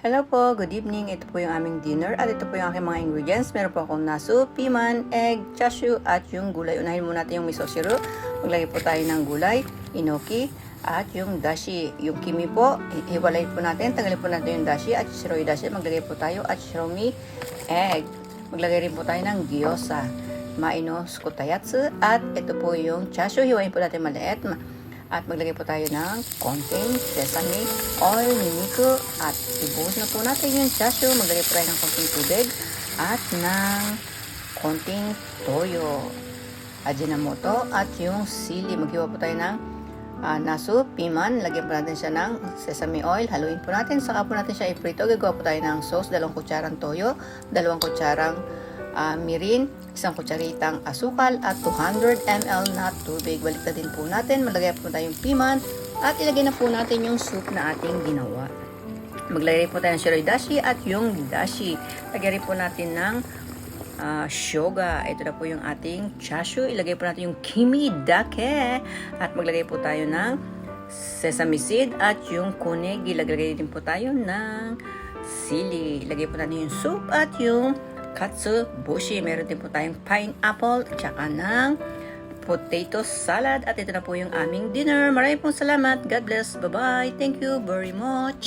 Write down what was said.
Hello po, good evening. Ito po yung aming dinner at ito po yung aking mga ingredients. Meron po akong nasu, piman, egg, chashu at yung gulay. Unahin muna natin yung miso shiru. Maglagay po tayo ng gulay, inoki at yung dashi. Yung kimi po, hiwalay po natin. Tanggalin po natin yung dashi at shiroi dashi. Maglagay po tayo at shiromi egg. Maglagay rin po tayo ng gyoza, maino skutayatsu at ito po yung chashu. Hiwain po natin maliit. At maglagay po tayo ng konting sesame oil, niniku, at ibuhos na po natin yung chashu. Maglagay po tayo ng konting tubig at ng konting toyo, ajinomoto, at yung sili. Maghiwa po tayo ng nasu, piman. Lagyan po natin siya ng sesame oil. Haluin po natin. Saka po natin siya iprito. Gagawa po tayo ng sauce. 2 kutsarang toyo, 2 kutsarang mirin, 1 kutsaritang asukal at 200 ml na tubig. Baliktad din po natin. Maglagay po tayong piman at ilagay na po natin yung soup na ating ginawa. Maglagay po tayo ng shiroi dashi at yung dashi. Lagyan rin po natin ng shoga. Ito na po yung ating chashu. Ilagay po natin yung kimi dake at maglagay po tayo ng sesame seed at yung kunig. Ilagay din po tayo ng sili. Ilagay po natin yung soup at yung katsuobushi. Meron din po tayong pineapple at saka ng potato salad. At ito na po yung aming dinner. Maraming pong salamat. God bless. Bye-bye. Thank you very much.